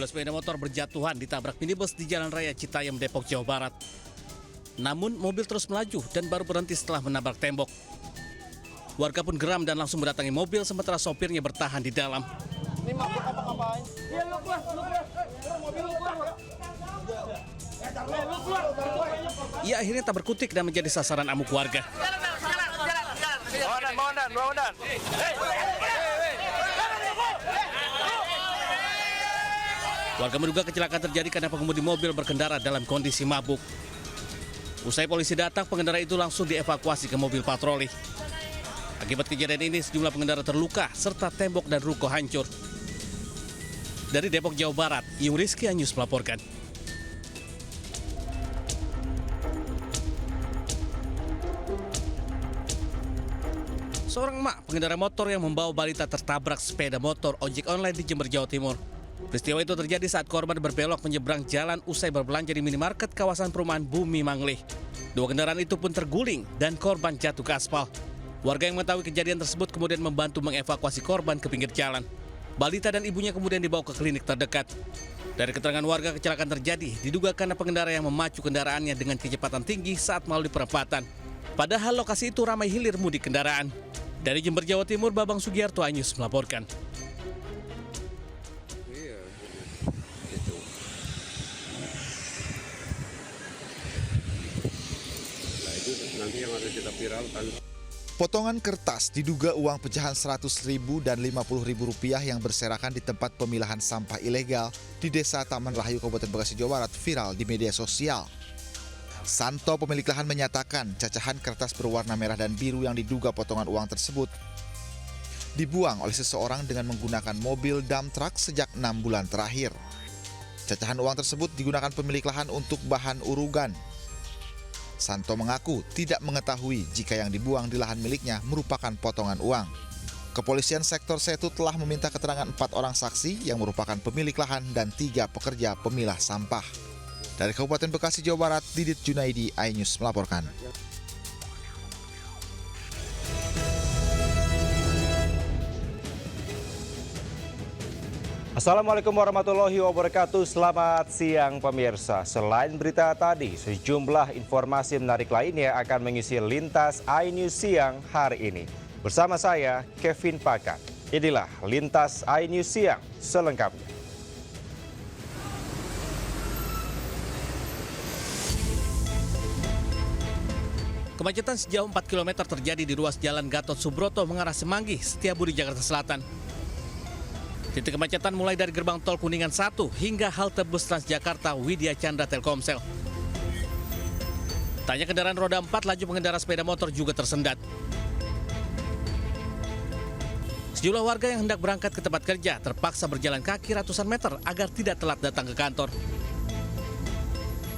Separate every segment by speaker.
Speaker 1: Sejumlah sepeda motor berjatuhan ditabrak minibus di Jalan Raya Citayam, Depok, Jawa Barat. Namun mobil terus melaju dan baru berhenti setelah menabrak tembok. Warga pun geram dan langsung mendatangi mobil sementara sopirnya bertahan di dalam.
Speaker 2: Ini mabuk apa-apain? Iya, lu keluar. Mobil lu keluar.
Speaker 1: Ia akhirnya tak berkutik dan menjadi sasaran amuk warga.
Speaker 2: Bawa.
Speaker 1: Warga menduga kecelakaan terjadi karena pengemudi mobil berkendara dalam kondisi mabuk. Usai polisi datang, pengendara itu langsung dievakuasi ke mobil patroli. Akibat kejadian ini, sejumlah pengendara terluka serta tembok dan ruko hancur. Dari Depok, Jawa Barat, Yung Rizky Anyus melaporkan. Seorang emak pengendara motor yang membawa balita tertabrak sepeda motor ojek online di Jember, Jawa Timur. Peristiwa itu terjadi saat korban berbelok menyeberang jalan usai berbelanja di minimarket kawasan perumahan Bumi Manglih. Dua kendaraan itu pun terguling dan korban jatuh ke aspal. Warga yang mengetahui kejadian tersebut kemudian membantu mengevakuasi korban ke pinggir jalan. Balita dan ibunya kemudian dibawa ke klinik terdekat. Dari keterangan warga, kecelakaan terjadi diduga karena pengendara yang memacu kendaraannya dengan kecepatan tinggi saat melalui perempatan. Padahal lokasi itu ramai hilir mudik kendaraan. Dari Jember, Jawa Timur, Babang Sugiarto Anyus melaporkan.
Speaker 3: Nanti yang harus kita viralkan.
Speaker 4: Potongan kertas diduga uang pecahan Rp100.000 dan Rp50.000 yang berserakan di tempat pemilahan sampah ilegal di Desa Taman Rahayu, Kabupaten Bekasi, Jawa Barat viral di media sosial. Santo, pemilik lahan, menyatakan cacahan kertas berwarna merah dan biru yang diduga potongan uang tersebut dibuang oleh seseorang dengan menggunakan mobil dump truck sejak 6 bulan terakhir. Cacahan uang tersebut digunakan pemilik lahan untuk bahan urugan. Santo mengaku tidak mengetahui jika yang dibuang di lahan miliknya merupakan potongan uang. Kepolisian sektor Setu telah meminta keterangan 4 orang saksi yang merupakan pemilik lahan dan 3 pekerja pemilah sampah. Dari Kabupaten Bekasi, Jawa Barat, Didit Junaidi, iNews melaporkan.
Speaker 5: Assalamualaikum warahmatullahi wabarakatuh. Selamat siang pemirsa. Selain berita tadi, sejumlah informasi menarik lainnya akan mengisi Lintas iNews siang hari ini. Bersama saya, Kevin Pakat. Inilah Lintas iNews siang selengkapnya.
Speaker 1: Kemacetan sejauh 4 km terjadi di ruas Jalan Gatot Subroto mengarah Semanggi, Setiabudi, Jakarta Selatan. Titik kemacetan mulai dari gerbang tol Kuningan 1 hingga halte bus Transjakarta Widya Chandra Telkomsel. Tanya kendaraan roda 4, laju pengendara sepeda motor juga tersendat. Sejumlah warga yang hendak berangkat ke tempat kerja terpaksa berjalan kaki ratusan meter agar tidak telat datang ke kantor.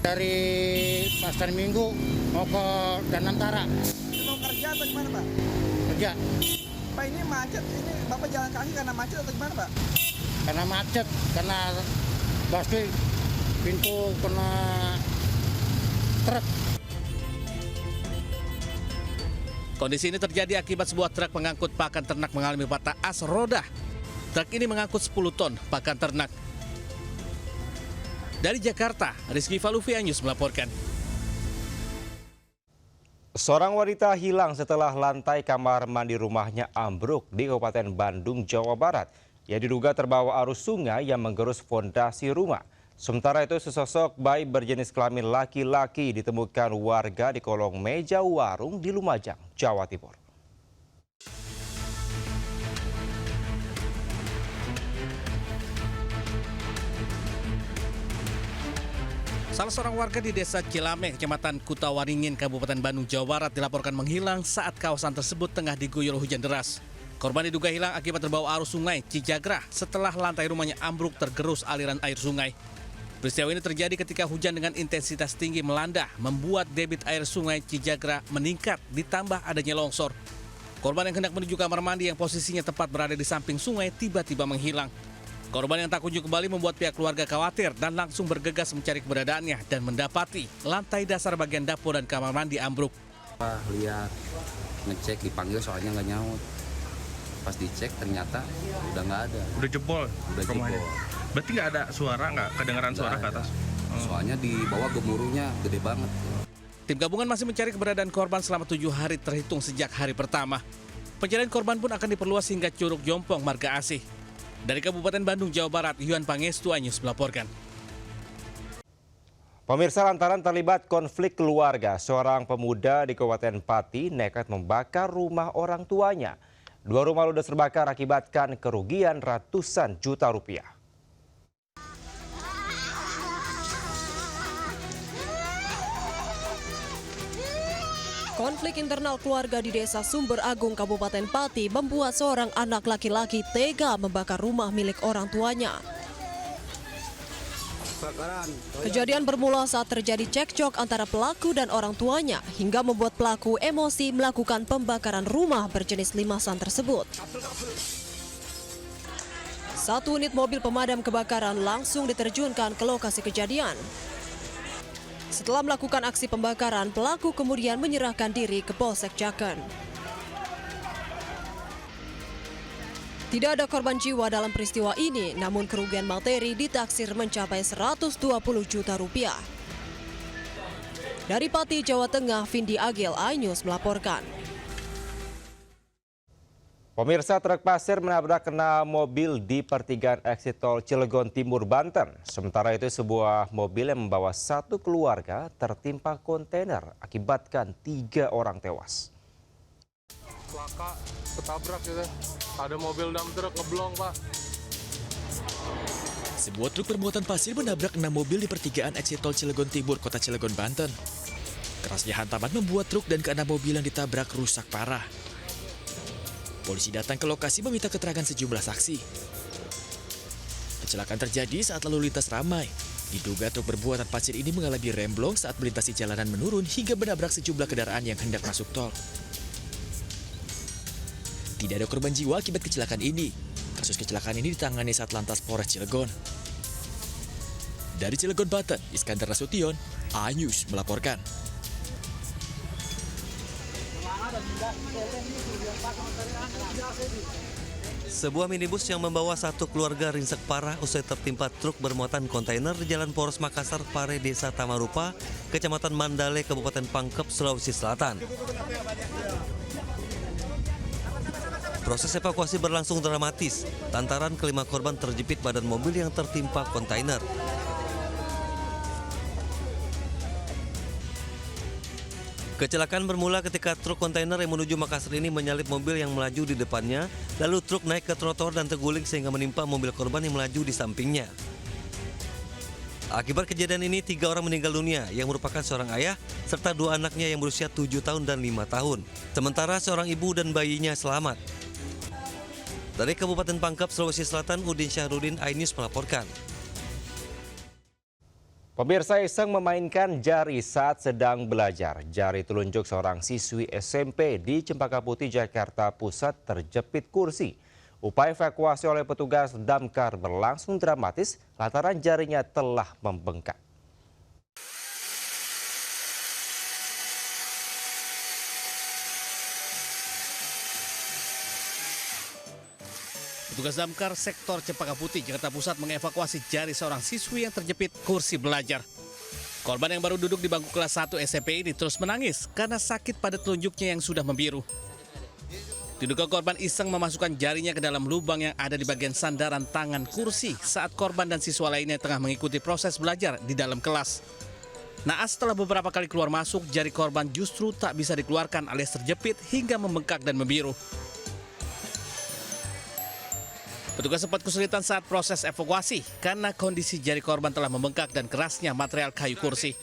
Speaker 6: Dari Pasar Minggu mau ke Danantara.
Speaker 7: Mau kerja atau gimana, Pak?
Speaker 6: Kerja.
Speaker 7: Pak, ini macet, ini Bapak jalan kaki karena macet atau gimana, Pak?
Speaker 6: Karena macet, karena pasti pintu kena truk.
Speaker 1: Kondisi ini terjadi akibat sebuah truk pengangkut pakan ternak mengalami patah as roda. Truk ini mengangkut 10 ton pakan ternak. Dari Jakarta, Rizky Falufi, iNews melaporkan.
Speaker 5: Seorang wanita hilang setelah lantai kamar mandi rumahnya ambruk di Kabupaten Bandung, Jawa Barat. Ia diduga terbawa arus sungai yang menggerus fondasi rumah. Sementara itu, sesosok bayi berjenis kelamin laki-laki ditemukan warga di kolong meja warung di Lumajang, Jawa Timur.
Speaker 1: Salah seorang warga di Desa Cilame, Kecamatan Kutawaringin, Kabupaten Bandung, Jawa Barat dilaporkan menghilang saat kawasan tersebut tengah diguyur hujan deras. Korban diduga hilang akibat terbawa arus sungai Cijagrah setelah lantai rumahnya ambruk tergerus aliran air sungai. Peristiwa ini terjadi ketika hujan dengan intensitas tinggi melanda, membuat debit air sungai Cijagrah meningkat ditambah adanya longsor. Korban yang hendak menuju kamar mandi yang posisinya tepat berada di samping sungai tiba-tiba menghilang. Korban yang tak kunjung kembali membuat pihak keluarga khawatir dan langsung bergegas mencari keberadaannya dan mendapati lantai dasar bagian dapur dan kamar mandi ambruk.
Speaker 8: Lihat, ngecek, dipanggil soalnya nggak nyaut. Pas dicek ternyata udah nggak ada.
Speaker 9: Udah jebol?
Speaker 8: Udah jebol.
Speaker 9: Berarti nggak ada suara, nggak kedengaran suara ke atas?
Speaker 8: Soalnya di bawah gemuruhnya gede banget.
Speaker 1: Tim gabungan masih mencari keberadaan korban selama 7 hari terhitung sejak hari pertama. Pencarian korban pun akan diperluas hingga Curug Jompong, Marga Asih. Dari Kabupaten Bandung, Jawa Barat, Yuhan Pangestu, iNews melaporkan.
Speaker 5: Pemirsa, lantaran terlibat konflik keluarga, seorang pemuda di Kabupaten Pati nekat membakar rumah orang tuanya. 2 rumah ludes terbakar akibatkan kerugian ratusan juta rupiah.
Speaker 10: Konflik internal keluarga di Desa Sumber Agung, Kabupaten Pati membuat seorang anak laki-laki tega membakar rumah milik orang tuanya. Kejadian bermula saat terjadi cekcok antara pelaku dan orang tuanya hingga membuat pelaku emosi melakukan pembakaran rumah berjenis limasan tersebut. 1 unit mobil pemadam kebakaran langsung diterjunkan ke lokasi kejadian. Setelah melakukan aksi pembakaran, pelaku kemudian menyerahkan diri ke Polsek Jaken. Tidak ada korban jiwa dalam peristiwa ini, namun kerugian materi ditaksir mencapai 120 juta rupiah. Dari Pati, Jawa Tengah, Vindi Agil, iNews melaporkan.
Speaker 5: Pemirsa, truk pasir menabrak kena mobil di pertigaan eksit tol Cilegon Timur, Banten. Sementara itu sebuah mobil yang membawa 1 keluarga tertimpa kontainer, akibatkan 3 orang tewas.
Speaker 2: Laka ketabrak gitu. Ada mobil dump truk ngeblong, Pak.
Speaker 11: Sebuah truk bermuatan pasir menabrak 6 mobil di pertigaan eksit tol Cilegon Timur, Kota Cilegon, Banten. Kerasnya hantaman membuat truk dan ke-6 mobil yang ditabrak rusak parah. Polisi datang ke lokasi meminta keterangan sejumlah saksi. Kecelakaan terjadi saat lalu lintas ramai. Diduga truk bermuatan pasir ini mengalami remblong saat melintasi jalanan menurun hingga menabrak sejumlah kendaraan yang hendak masuk tol. Tidak ada korban jiwa akibat kecelakaan ini. Kasus kecelakaan ini ditangani Satlantas Polres Cilegon. Dari Cilegon, Banten, Iskandar Nasution, iNews melaporkan.
Speaker 12: Sebuah minibus yang membawa 1 keluarga ringsek parah usai tertimpa truk bermuatan kontainer di Jalan Poros Makassar, Pare, Desa Tamarupa, Kecamatan Mandale, Kabupaten Pangkep, Sulawesi Selatan. Proses evakuasi berlangsung dramatis lantaran kelima korban terjepit badan mobil yang tertimpa kontainer. Kecelakaan bermula ketika truk kontainer yang menuju Makassar ini menyalip mobil yang melaju di depannya, lalu truk naik ke trotoar dan terguling sehingga menimpa mobil korban yang melaju di sampingnya. Akibat kejadian ini 3 orang meninggal dunia yang merupakan seorang ayah serta 2 anaknya yang berusia 7 tahun dan 5 tahun. Sementara seorang ibu dan bayinya selamat. Dari Kabupaten Pangkep, Sulawesi Selatan, Udin Syahrudin, iNews melaporkan.
Speaker 5: Pemirsa, iseng memainkan jari saat sedang belajar. Jari telunjuk seorang siswi SMP di Cempaka Putih, Jakarta Pusat terjepit kursi. Upaya evakuasi oleh petugas damkar berlangsung dramatis lantaran jarinya telah membengkak.
Speaker 1: Petugas damkar sektor Cempaka Putih, Jakarta Pusat mengevakuasi jari seorang siswi yang terjepit kursi belajar. Korban yang baru duduk di bangku kelas 1 SMP ini terus menangis karena sakit pada telunjuknya yang sudah membiru. Diduga korban iseng memasukkan jarinya ke dalam lubang yang ada di bagian sandaran tangan kursi saat korban dan siswa lainnya tengah mengikuti proses belajar di dalam kelas. Naas setelah beberapa kali keluar masuk, jari korban justru tak bisa dikeluarkan alias terjepit hingga membengkak dan membiru. Petugas sempat kesulitan saat proses evakuasi karena kondisi jari korban telah membengkak dan kerasnya material kayu kursi.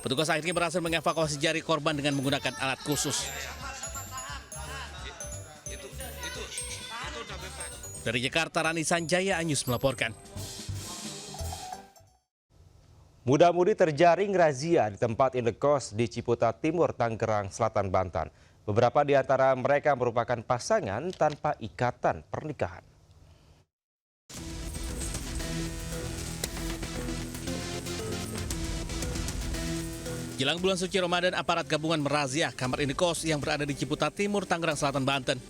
Speaker 1: Petugas akhirnya berhasil mengevakuasi jari korban dengan menggunakan alat khusus. Dari Jakarta, Rani Sanjaya, iNews melaporkan.
Speaker 5: Muda-mudi terjaring razia di tempat indekos di Ciputat Timur, Tangerang Selatan, Banten. Beberapa di antara mereka merupakan pasangan tanpa ikatan pernikahan.
Speaker 1: Jelang bulan suci Ramadan, aparat gabungan merazia kamar indekos yang berada di Ciputat Timur, Tangerang Selatan, Banten.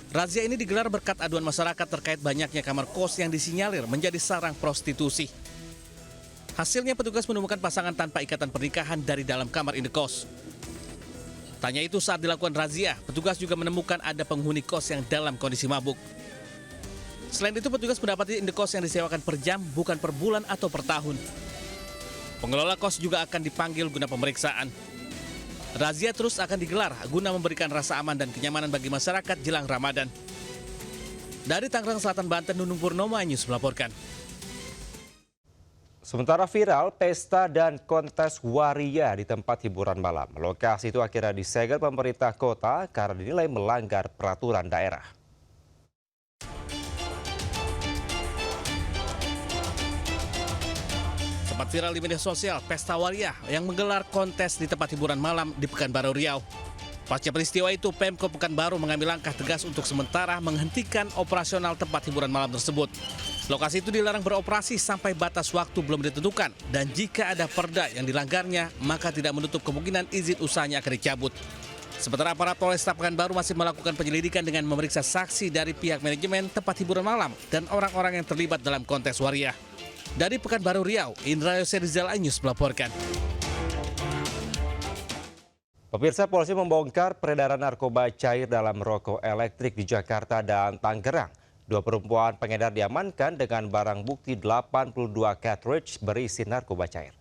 Speaker 1: Razia ini digelar berkat aduan masyarakat terkait banyaknya kamar kos yang disinyalir menjadi sarang prostitusi. Hasilnya petugas menemukan pasangan tanpa ikatan pernikahan dari dalam kamar indekos. Tanya itu saat dilakukan razia, petugas juga menemukan ada penghuni kos yang dalam kondisi mabuk. Selain itu, petugas mendapati indekos yang disewakan per jam, bukan per bulan atau per tahun. Pengelola kos juga akan dipanggil guna pemeriksaan. Razia terus akan digelar guna memberikan rasa aman dan kenyamanan bagi masyarakat jelang Ramadan. Dari Tangerang Selatan, Banten, Nunung Purnomo, iNews melaporkan.
Speaker 5: Sementara viral pesta dan kontes waria di tempat hiburan malam. Lokasi itu akhirnya disegel pemerintah kota karena dinilai melanggar peraturan daerah.
Speaker 1: Sempat viral di media sosial pesta waria yang menggelar kontes di tempat hiburan malam di Pekanbaru Riau. Pasca peristiwa itu, Pemkot Pekanbaru mengambil langkah tegas untuk sementara menghentikan operasional tempat hiburan malam tersebut. Lokasi itu dilarang beroperasi sampai batas waktu belum ditentukan, dan jika ada perda yang dilanggarnya, maka tidak menutup kemungkinan izin usahanya akan dicabut. Sementara aparat Polresta Pekanbaru masih melakukan penyelidikan dengan memeriksa saksi dari pihak manajemen tempat hiburan malam dan orang-orang yang terlibat dalam kontes waria. Dari Pekanbaru Riau, Indra Yoserizal, iNews melaporkan.
Speaker 5: Pemirsa, polisi membongkar peredaran narkoba cair dalam rokok elektrik di Jakarta dan Tangerang. 2 perempuan pengedar diamankan dengan barang bukti 82 cartridge berisi narkoba cair.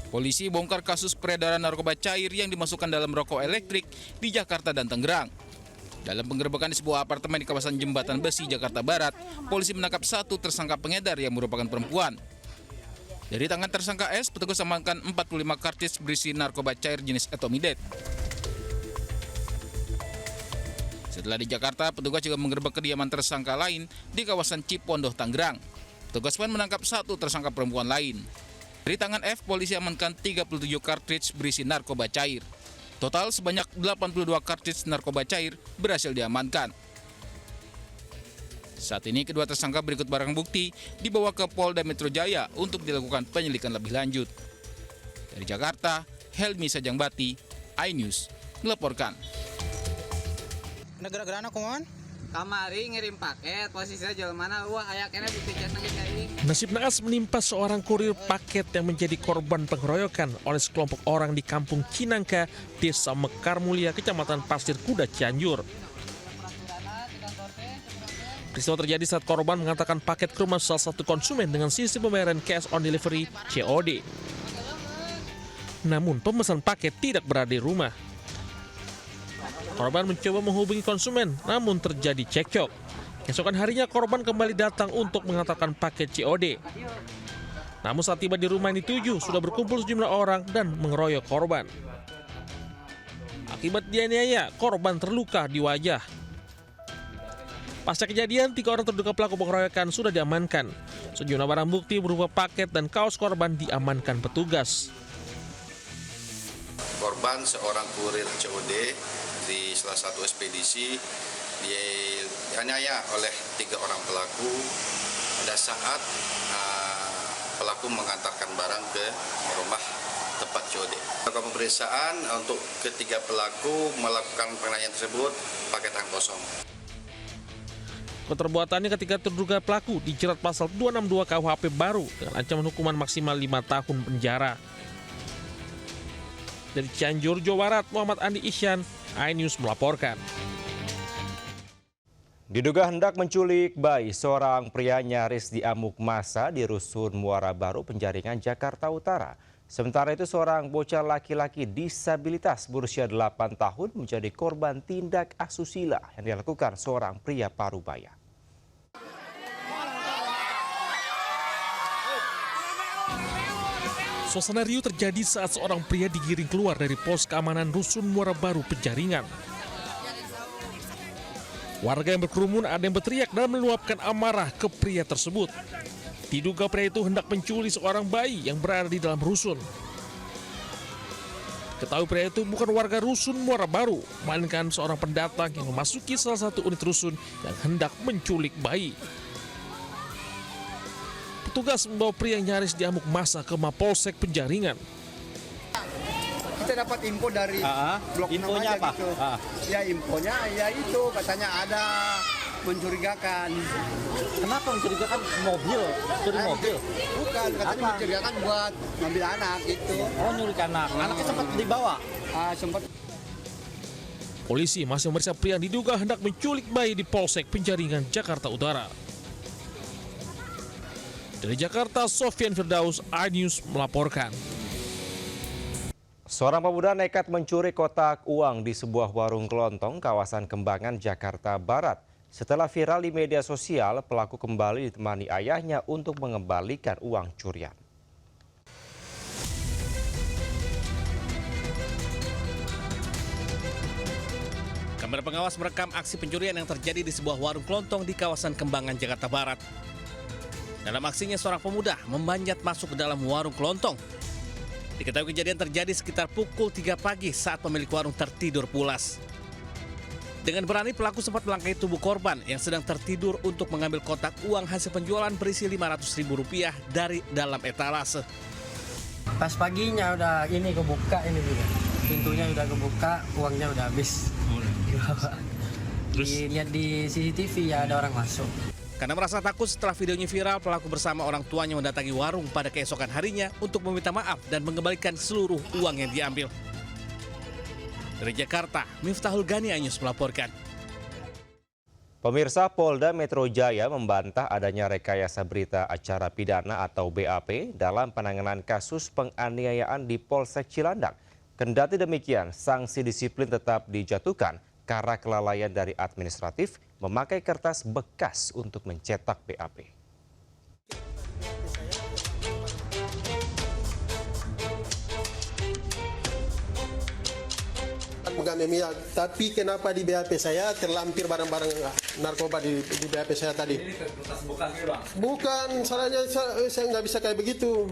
Speaker 9: Polisi bongkar kasus peredaran narkoba cair yang dimasukkan dalam rokok elektrik di Jakarta dan Tangerang. Dalam penggerebekan di sebuah apartemen di kawasan Jembatan Besi, Jakarta Barat, polisi menangkap 1 tersangka pengedar yang merupakan perempuan. Dari tangan tersangka S, petugas amankan 45 karcis berisi narkoba cair jenis etomidate. Setelah di Jakarta, petugas juga menggerebek kediaman tersangka lain di kawasan Cipondoh, Tangerang. Petugas pun menangkap 1 tersangka perempuan lain. Dari tangan F, polisi amankan 37 kartridge berisi narkoba cair. Total sebanyak 82 kartridge narkoba cair berhasil diamankan. Saat ini kedua tersangka berikut barang bukti dibawa ke Polda Metro Jaya untuk dilakukan penyelidikan lebih lanjut. Dari Jakarta, Helmi Sajangbati, iNews melaporkan.
Speaker 7: Negara-negara kumaha?
Speaker 13: Kamari ngirim paket, posisinya jual mana? Wah, ayaknya bukti nangis kayak ini.
Speaker 11: Nasib naas menimpa seorang kurir paket yang menjadi korban pengeroyokan oleh sekelompok orang di Kampung Cinangka, Desa Mekar Mulia, Kecamatan Pasir Kuda, Cianjur. Peristiwa terjadi saat korban mengantarkan paket ke rumah salah satu konsumen dengan sistem pembayaran cash on delivery (COD). Namun pemesan paket tidak berada di rumah. Korban mencoba menghubungi konsumen, namun terjadi cekcok. Keesokan harinya korban kembali datang untuk mengantarkan paket COD. Namun saat tiba di rumah yang dituju, sudah berkumpul sejumlah orang dan mengeroyok korban. Akibat dianiaya, korban terluka di wajah. Pasca kejadian, 3 orang terduga pelaku pengeroyokan sudah diamankan. Sejumlah barang bukti berupa paket dan kaos korban diamankan petugas.
Speaker 14: Korban seorang kurir COD di salah satu ekspedisi dianiaya oleh 3 orang pelaku pada saat pelaku mengantarkan barang ke rumah tempat COD. Melakukan pemeriksaan untuk ketiga pelaku melakukan penganiayaan tersebut pakai tangan kosong.
Speaker 11: Keterbuatannya ketika terduga pelaku dijerat pasal 262 KUHP baru dengan ancaman hukuman maksimal 5 tahun penjara. Dari Cianjur, Jawa Barat, Muhammad Andi Isyan, iNews melaporkan.
Speaker 5: Diduga hendak menculik bayi, seorang pria nyaris diamuk massa di Rusun Muara Baru, Penjaringan, Jakarta Utara. Sementara itu, seorang bocah laki-laki disabilitas berusia 8 tahun menjadi korban tindak asusila yang dilakukan seorang pria parubaya.
Speaker 11: Suasana riuh terjadi saat seorang pria digiring keluar dari pos keamanan Rusun Muara Baru, Penjaringan. Warga yang berkerumun ada yang berteriak dan meluapkan amarah ke pria tersebut. Diduga pria itu hendak menculik seorang bayi yang berada di dalam rusun. Ketahui pria itu bukan warga Rusun Muara Baru, melainkan seorang pendatang yang memasuki salah satu unit rusun yang hendak menculik bayi. Petugas membawa pria yang nyaris diamuk massa ke Mapolsek Penjaringan.
Speaker 6: kita dapat info dari blok 6
Speaker 11: infonya
Speaker 6: aja
Speaker 11: apa?
Speaker 6: gitu. Ya infonya ya itu katanya ada mencurigakan.
Speaker 11: Kenapa mencurigakan mobil? Curi mobil?
Speaker 6: Bukan, katanya mencurigakan buat ngambil anak gitu.
Speaker 11: Oh, nyulik anak. Anaknya sempat dibawa?
Speaker 6: Sempat.
Speaker 15: Polisi masih memeriksa pria yang diduga hendak menculik bayi di Polsek Penjaringan, Jakarta Utara. Dari Jakarta, Sofyan Firdaus, iNews melaporkan.
Speaker 5: Seorang pemuda nekat mencuri kotak uang di sebuah warung kelontong kawasan Kembangan, Jakarta Barat. Setelah viral di media sosial, pelaku kembali ditemani ayahnya untuk mengembalikan uang curian.
Speaker 1: Kamera pengawas merekam aksi pencurian yang terjadi di sebuah warung kelontong di kawasan Kembangan, Jakarta Barat. Dalam aksinya, seorang pemuda memanjat masuk ke dalam warung kelontong. Diketahui kejadian terjadi sekitar pukul 3 pagi saat pemilik warung tertidur pulas. Dengan berani, pelaku sempat melangkahi tubuh korban yang sedang tertidur untuk mengambil kotak uang hasil penjualan berisi Rp500.000 dari dalam etalase.
Speaker 16: Pas paginya udah ini kebuka ini juga. Pintunya udah kebuka, uangnya udah habis. Terus lihat di CCTV ya ada orang masuk.
Speaker 1: Karena merasa takut setelah videonya viral, pelaku bersama orang tuanya mendatangi warung pada keesokan harinya untuk meminta maaf dan mengembalikan seluruh uang yang diambil. Dari Jakarta, Miftahul Gani, iNews melaporkan.
Speaker 5: Pemirsa, Polda Metro Jaya membantah adanya rekayasa berita acara pidana atau BAP dalam penanganan kasus penganiayaan di Polsek Cilandak. Kendati demikian, sanksi disiplin tetap dijatuhkan karena kelalaian dari administratif memakai kertas bekas untuk mencetak BAP.
Speaker 17: Menganiaya, tapi kenapa di BAP saya terlampir barang-barang narkoba di BAP saya tadi? Bukan, salahnya saya nggak bisa kayak begitu.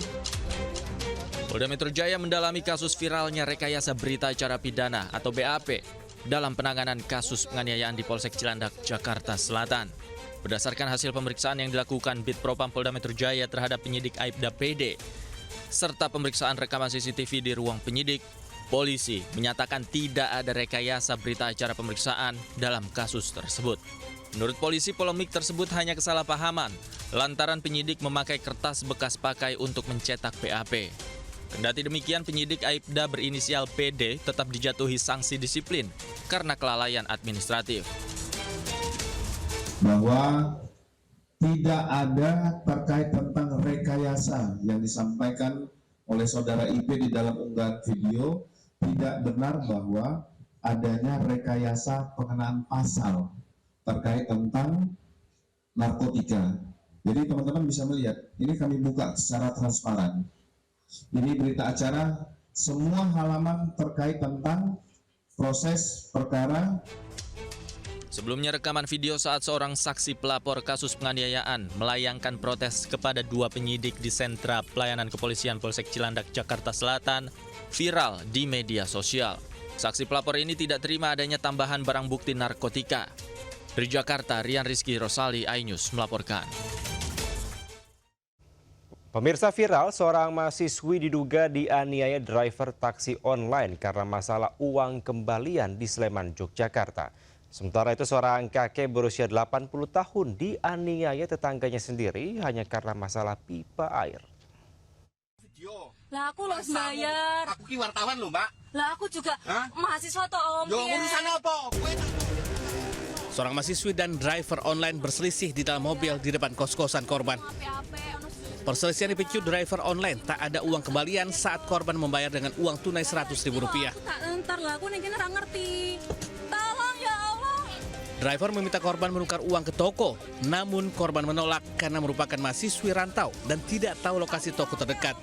Speaker 11: Polda Metro Jaya mendalami kasus viralnya rekayasa berita acara pidana atau BAP dalam penanganan kasus penganiayaan di Polsek Cilandak, Jakarta Selatan. Berdasarkan hasil pemeriksaan yang dilakukan Bid Propam Polda Metro Jaya terhadap penyidik Aibda PD, serta pemeriksaan rekaman CCTV di ruang penyidik, polisi menyatakan tidak ada rekayasa berita acara pemeriksaan dalam kasus tersebut. Menurut polisi, polemik tersebut hanya kesalahpahaman lantaran penyidik memakai kertas bekas pakai untuk mencetak BAP. Kendati demikian, penyidik Aibda berinisial PD tetap dijatuhi sanksi disiplin karena kelalaian administratif.
Speaker 18: Bahwa tidak ada terkait tentang rekayasa yang disampaikan oleh saudara IP di dalam unggahan video, tidak benar bahwa adanya rekayasa pengenaan pasal terkait tentang narkotika. Jadi teman-teman bisa melihat, ini kami buka secara transparan. Ini berita acara, semua halaman terkait tentang proses perkara.
Speaker 11: Sebelumnya, rekaman video saat seorang saksi pelapor kasus penganiayaan melayangkan protes kepada dua penyidik di Sentra Pelayanan Kepolisian Polsek Cilandak, Jakarta Selatan viral di media sosial. Saksi pelapor ini tidak terima adanya tambahan barang bukti narkotika. Dari Jakarta, Rian Rizky Rosali, iNews melaporkan.
Speaker 5: Pemirsa, viral seorang mahasiswi diduga dianiaya driver taksi online karena masalah uang kembalian di Sleman, Yogyakarta. Sementara itu, seorang kakek berusia 80 tahun dianiaya tetangganya sendiri hanya karena masalah pipa air.
Speaker 19: Lah aku harus bayar.
Speaker 20: Aku ki wartawan loh, Mbak.
Speaker 19: Lah aku juga mahasiswa toh, Om.
Speaker 20: Yo, urusan apa?
Speaker 1: Seorang mahasiswi dan driver online berselisih di dalam mobil di depan kos-kosan korban. Perselisihan dipicu driver online tak ada uang kembalian saat korban membayar dengan uang tunai Rp100.000.
Speaker 19: Tak entar lah, aku nih ora ngerti. Tolong ya Allah.
Speaker 1: Driver meminta korban menukar uang ke toko, namun korban menolak karena merupakan mahasiswi rantau dan tidak tahu lokasi toko terdekat.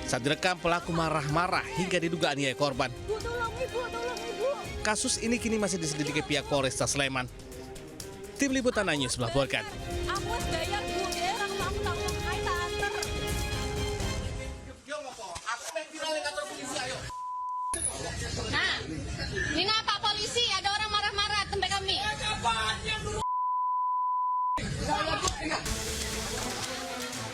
Speaker 1: Saat direkam, pelaku marah-marah hingga diduga aniaya korban.
Speaker 19: Bu, tolong ibu, tolong ibu.
Speaker 1: Kasus ini kini masih diselidiki pihak Polresta Sleman. Tim Liputan iNews melaporkan.
Speaker 19: Aku harus bayar, Bu. Ya, aku tak uang kai tak anter.
Speaker 21: Nah, ini Pak Polisi, ada orang marah-marah tempat kami.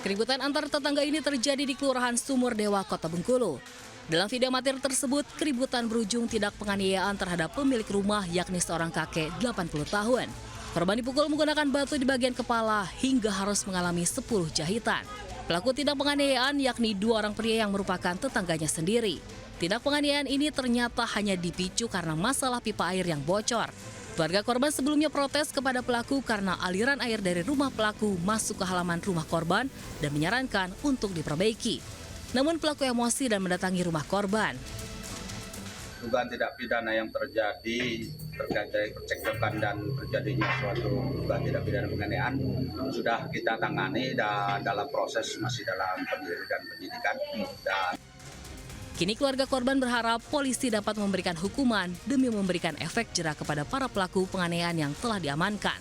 Speaker 19: Keributan antar tetangga ini terjadi di Kelurahan Sumur Dewa, Kota Bengkulu.
Speaker 3: Dalam video amatir tersebut, keributan berujung tindak penganiayaan terhadap pemilik rumah yakni seorang kakek 80 tahun. Korban dipukul menggunakan batu di bagian kepala hingga harus mengalami 10 jahitan. Pelaku tindak penganiayaan yakni 2 orang pria yang merupakan tetangganya sendiri. Tindak penganiayaan ini ternyata hanya dipicu karena masalah pipa air yang bocor. Keluarga korban sebelumnya protes kepada pelaku karena aliran air dari rumah pelaku masuk ke halaman rumah korban dan menyarankan untuk diperbaiki. Namun pelaku emosi dan mendatangi rumah korban.
Speaker 6: Dugaan tindak pidana yang terjadi terkait dari percekcokan dan terjadinya suatu dugaan tindak pidana penganiayaan sudah kita tangani dan dalam proses masih dalam penyelidikan penyidikan.
Speaker 3: Kini keluarga korban berharap polisi dapat memberikan hukuman demi memberikan efek jera kepada para pelaku penganiayaan yang telah diamankan.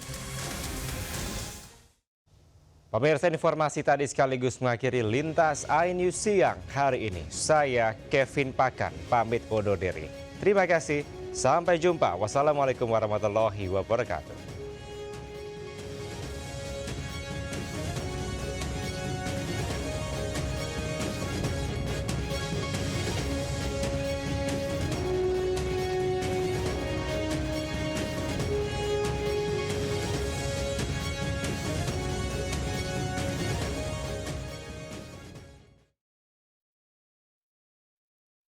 Speaker 5: Pemirsa, informasi tadi sekaligus mengakhiri Lintas iNews siang hari ini. Saya Kevin Pakan, pamit undur diri. Terima kasih, sampai jumpa. Wassalamualaikum warahmatullahi wabarakatuh.